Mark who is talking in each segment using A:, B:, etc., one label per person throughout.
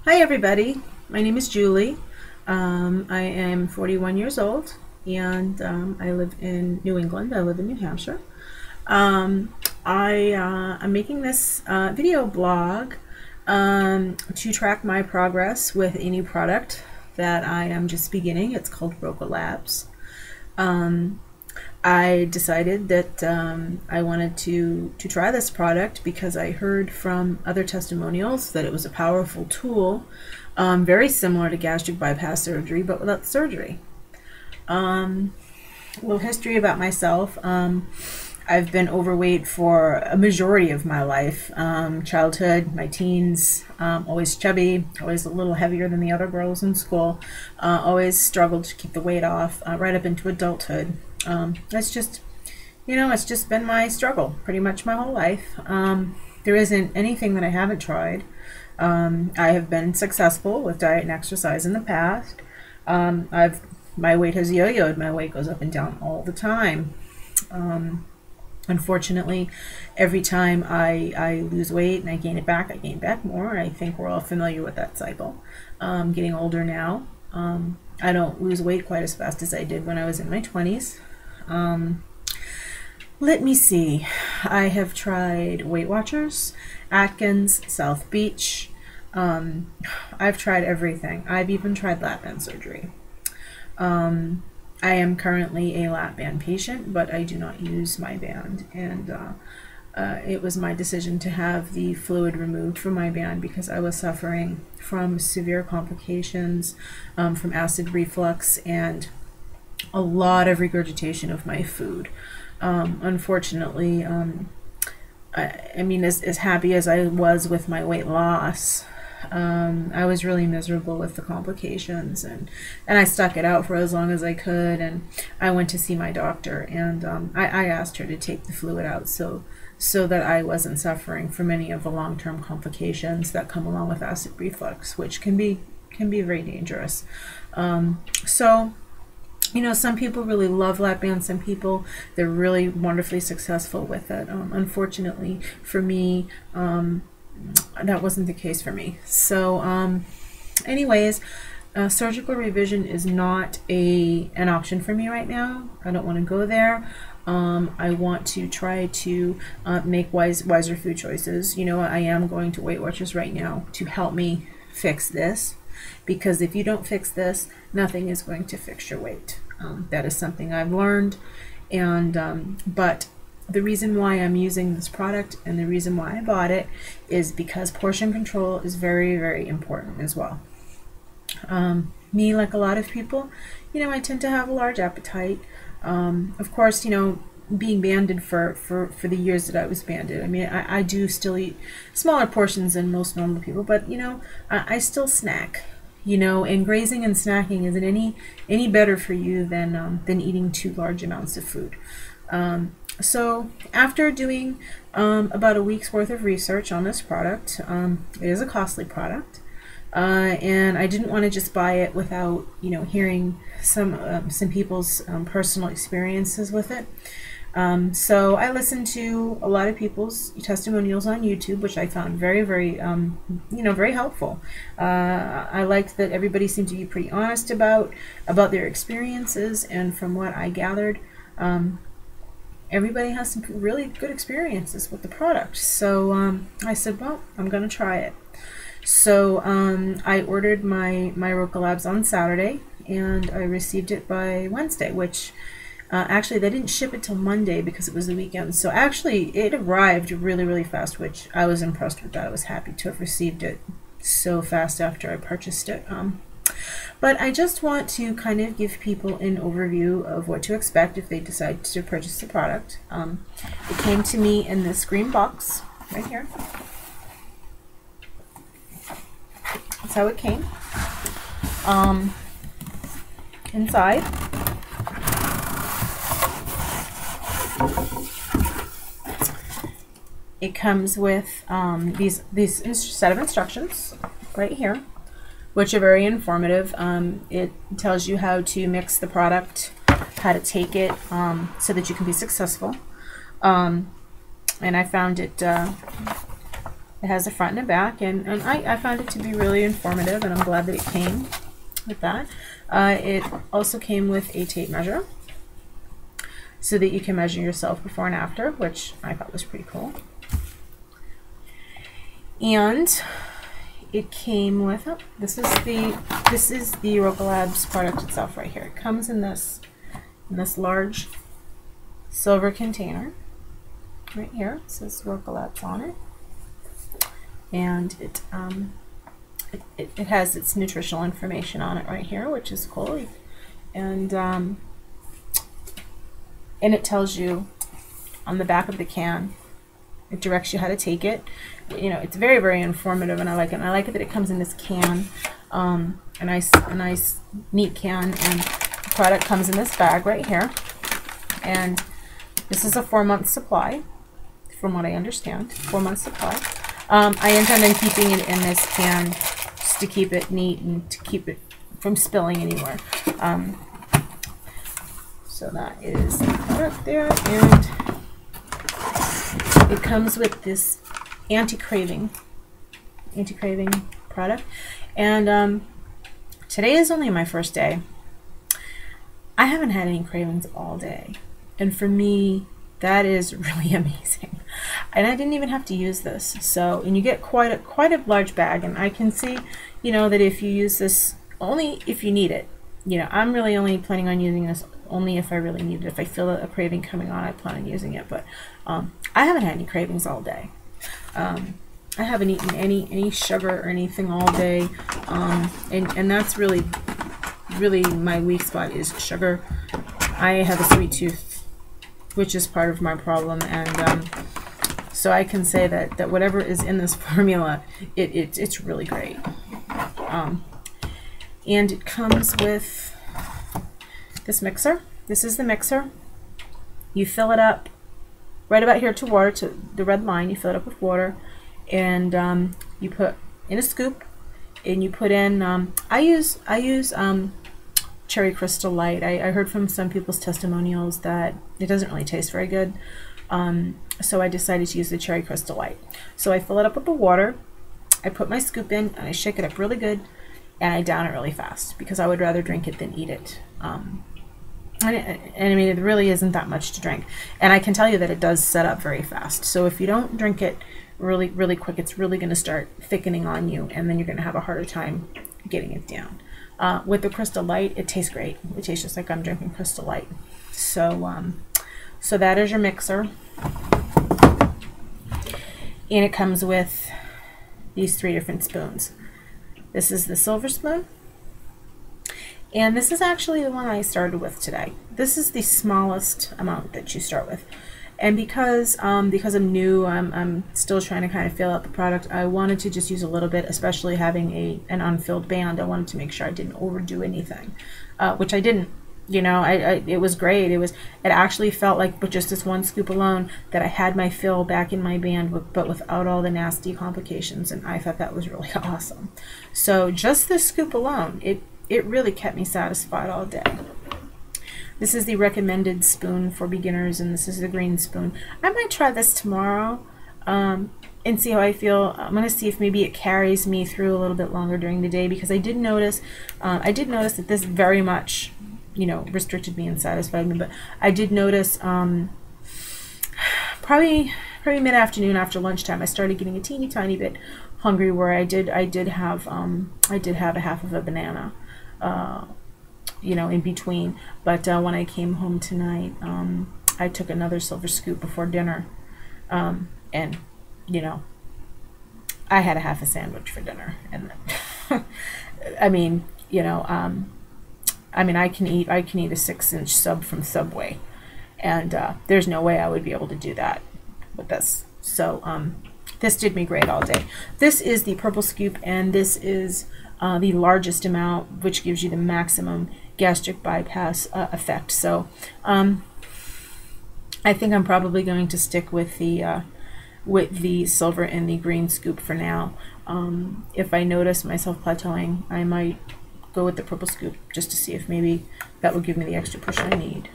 A: Hi everybody, my name is Julie. I am 41 years old and I live in New England. I live in New Hampshire. I'm making this video blog to track my progress with a new product that I am just beginning. It's called Roca Labs. I decided that I wanted to try this product because I heard from other testimonials that it was a powerful tool, very similar to gastric bypass surgery, but without surgery. A little history about myself. I've been overweight for a majority of my life. Childhood, my teens, always chubby, always a little heavier than the other girls in school, always struggled to keep the weight off, right up into adulthood. It's just, it's just been my struggle pretty much my whole life. There isn't anything that I haven't tried. I have been successful with diet and exercise in the past. My weight has yo-yoed. My weight goes up and down all the time. Unfortunately, every time I lose weight and I gain it back, I gain back more. I think we're all familiar with that cycle. Getting older now, I don't lose weight quite as fast as I did when I was in my 20s. Let me see. I have tried Weight Watchers, Atkins, South Beach. I've tried everything. I've even tried lap band surgery. I am currently a lap band patient, but I do not use my band, and it was my decision to have the fluid removed from my band because I was suffering from severe complications from acid reflux and a lot of regurgitation of my food. Unfortunately, I mean, as happy as I was with my weight loss, I was really miserable with the complications, and I stuck it out for as long as I could, and I went to see my doctor, and I asked her to take the fluid out so that I wasn't suffering from any of the long-term complications that come along with acid reflux, which can be very dangerous. Some people really love lap bands. Some people, they're really wonderfully successful with it. Unfortunately, for me, that wasn't the case for me. So anyways, surgical revision is not an option for me right now. I don't want to go there. I want to try to make wiser food choices. I am going to Weight Watchers right now to help me fix this, because if you don't fix this, nothing is going to fix your weight. That is something I've learned, and but the reason why I'm using this product and the reason why I bought it is because portion control is very, very important as well. Me, like a lot of people, I tend to have a large appetite. Of course, being banded for the years that I was banded, I mean, I do still eat smaller portions than most normal people, but I still snack. And grazing and snacking isn't any better for you than eating too large amounts of food. So after doing about a week's worth of research on this product, it is a costly product, and I didn't want to just buy it without hearing some people's personal experiences with it. So I listened to a lot of people's testimonials on YouTube, which I found very, very, very helpful. I liked that everybody seemed to be pretty honest about their experiences, and from what I gathered, everybody has some really good experiences with the product. So I said, well, I'm going to try it. So I ordered my Roca Labs on Saturday, and I received it by Wednesday, which actually, they didn't ship it till Monday because it was the weekend. So actually, it arrived really, really fast, which I was impressed with that. I was happy to have received it so fast after I purchased it. But I just want to kind of give people an overview of what to expect if they decide to purchase the product. It came to me in this green box right here. That's how it came. Inside, it comes with these set of instructions right here, which are very informative. It tells you how to mix the product, how to take it so that you can be successful. And I found it It has a front and a back, and I found it to be really informative, and I'm glad that it came with that. It also came with a tape measure so that you can measure yourself before and after, which I thought was pretty cool. And it came with, oh, this is the Roca Labs product itself right here. It comes in this large silver container right here. It says Roca Labs on it, and it has its nutritional information on it right here, which is cool. And it tells you on the back of the can. It directs you how to take it. You know, it's very, very informative, and I like it. And I like it that it comes in this can, a nice, neat can, and the product comes in this bag right here. And this is a 4-month supply, from what I understand. 4-month supply. I intend on keeping it in this can just to keep it neat and to keep it from spilling anywhere. So that is the product there, and it comes with this anti-craving product. And today is only my first day. I haven't had any cravings all day, and for me that is really amazing. And I didn't even have to use this. So, and you get quite a large bag, and I can see, you know, that if you use this only if you need it. You know, I'm really only planning on using this only if I really need it. If I feel a craving coming on, I plan on using it. But I haven't had any cravings all day. I haven't eaten any sugar or anything all day, and that's really my weak spot is sugar. I have a sweet tooth, which is part of my problem, and so I can say that whatever is in this formula, it's really great. And it comes with this mixer. This is the mixer. You fill it up right about here to water, to the red line. You fill it up with water, and you put in a scoop, and you put in, I use Cherry Crystal Light. I heard from some people's testimonials that it doesn't really taste very good, so I decided to use the Cherry Crystal Light. So I fill it up with the water, I put my scoop in, and I shake it up really good, and I down it really fast, because I would rather drink it than eat it. And I mean, it really isn't that much to drink, and I can tell you that it does set up very fast. So if you don't drink it really quick, it's really going to start thickening on you, and then you're going to have a harder time getting it down. With the Crystal Light, it tastes great. It tastes just like I'm drinking Crystal Light. So so that is your mixer, and it comes with these 3 different spoons. This is the silver spoon, and this is actually the one I started with today. This is the smallest amount that you start with, and because I'm new, I'm still trying to kind of fill out the product. I wanted to just use a little bit, especially having an unfilled band. I wanted to make sure I didn't overdo anything, which I didn't. You know, it was great. It actually felt like, with just this one scoop alone, that I had my fill back in my band, but without all the nasty complications, and I thought that was really awesome. So just this scoop alone, it really kept me satisfied all day. This is the recommended spoon for beginners, and this is the green spoon. I might try this tomorrow and see how I feel. I'm going to see if maybe it carries me through a little bit longer during the day, because I did notice that this very much, you know, restricted me and satisfied me. But I did notice probably mid-afternoon, after lunchtime, I started getting a teeny tiny bit hungry, where I did have a half of a banana, you know, in between. But when I came home tonight, I took another silver scoop before dinner, and you know, I had a half a sandwich for dinner, and I mean, you know, I mean, I can eat a 6-inch sub from Subway, and there's no way I would be able to do that with this. So this did me great all day. This is the purple scoop, and this is the largest amount, which gives you the maximum gastric bypass effect. So I think I'm probably going to stick with the silver and the green scoop for now. If I notice myself plateauing, I might go with the purple scoop, just to see if maybe that will give me the extra push I need.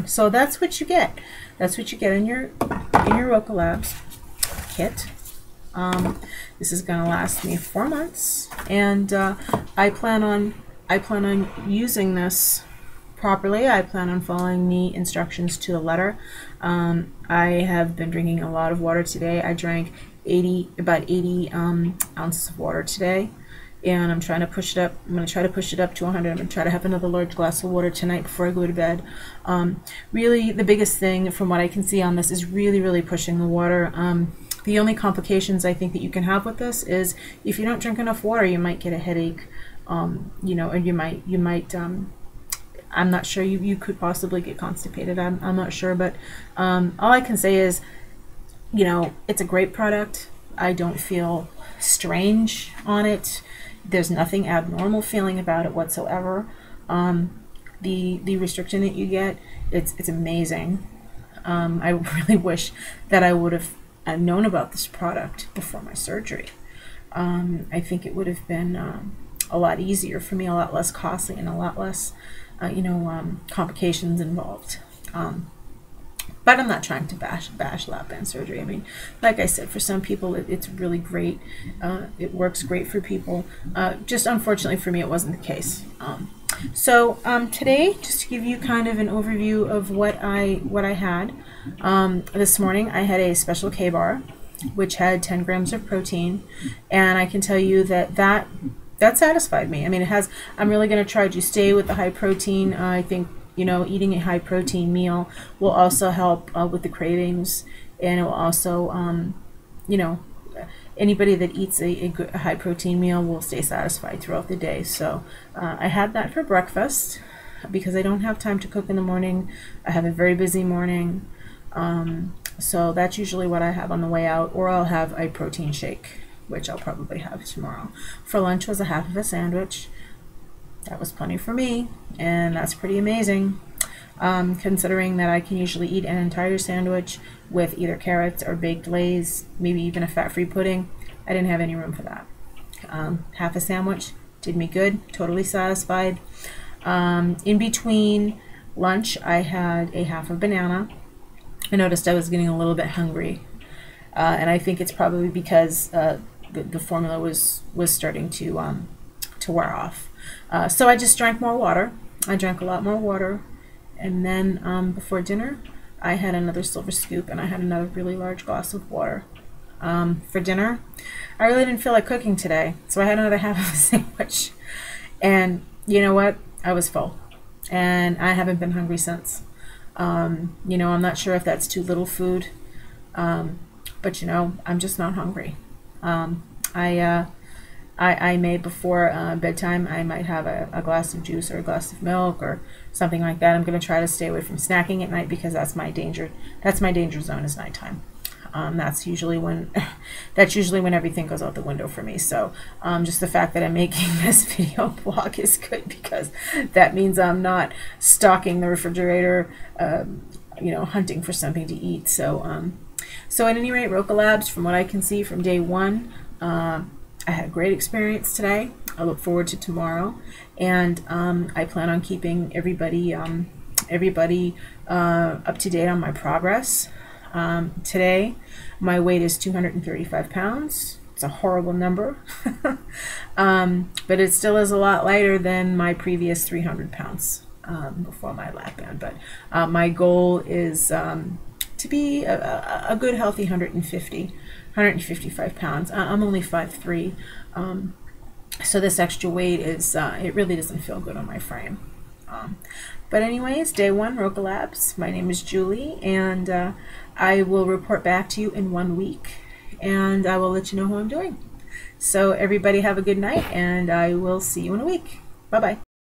A: So that's what you get. That's what you get in your Roca Labs kit. This is going to last me 4 months, and I plan on using this properly. I plan on following the instructions to the letter. I have been drinking a lot of water today. I drank about 80 ounces of water today, and I'm trying to push it up. I'm going to try to push it up to 100. I'm going to try to have another large glass of water tonight before I go to bed. Really, the biggest thing from what I can see on this is really pushing the water. The only complications I think that you can have with this is if you don't drink enough water, you might get a headache, you know, and you might I'm not sure, you could possibly get constipated. I'm not sure, but all I can say is, you know, it's a great product. I don't feel strange on it. There's nothing abnormal feeling about it whatsoever. The restriction that you get, it's amazing. I really wish that I would have known about this product before my surgery. I think it would have been a lot easier for me, a lot less costly, and a lot less complications involved. But I'm not trying to bash lap band surgery. I mean, like I said, for some people it's really great. It works great for people. Just unfortunately for me, it wasn't the case. So today, just to give you kind of an overview of what I had this morning, I had a special K-bar, which had 10 grams of protein, and I can tell you that satisfied me. I mean, I'm really going to try to stay with the high protein. I think, you know, eating a high protein meal will also help with the cravings, and it will also, you know, anybody that eats a high protein meal will stay satisfied throughout the day. So I had that for breakfast because I don't have time to cook in the morning. I have a very busy morning. So that's usually what I have on the way out, or I'll have a protein shake, which I'll probably have tomorrow. For lunch was a half of a sandwich. That was plenty for me, and that's pretty amazing, considering that I can usually eat an entire sandwich with either carrots or baked Lay's, maybe even a fat-free pudding. I didn't have any room for that. Half a sandwich did me good, totally satisfied. In between lunch, I had a half a banana. I noticed I was getting a little bit hungry, and I think it's probably because the formula was starting to wear off. So I just drank more water. I drank a lot more water, and then before dinner I had another silver scoop, and I had another really large glass of water. For dinner, I really didn't feel like cooking today, so I had another half of a sandwich, and you know what, I was full, and I haven't been hungry since. You know, I'm not sure if that's too little food, but you know, I'm just not hungry. I may, before bedtime, I might have a glass of juice or a glass of milk or something like that. I'm going to try to stay away from snacking at night because that's my danger zone is nighttime. That's usually when everything goes out the window for me. So just the fact that I'm making this video blog is good, because that means I'm not stocking the refrigerator, you know, hunting for something to eat. So so at any rate, Roca Labs, from what I can see from day one, I had a great experience today. I look forward to tomorrow, and I plan on keeping everybody up to date on my progress. Today, my weight is 235 pounds. It's a horrible number, but it still is a lot lighter than my previous 300 pounds before my lap band. But my goal is to be a good, healthy 155 pounds. I'm only 5'3", so this extra weight is, it really doesn't feel good on my frame. But anyways, day one, Roca Labs. My name is Julie, and I will report back to you in 1 week, and I will let you know how I'm doing. So everybody have a good night, and I will see you in a week. Bye-bye.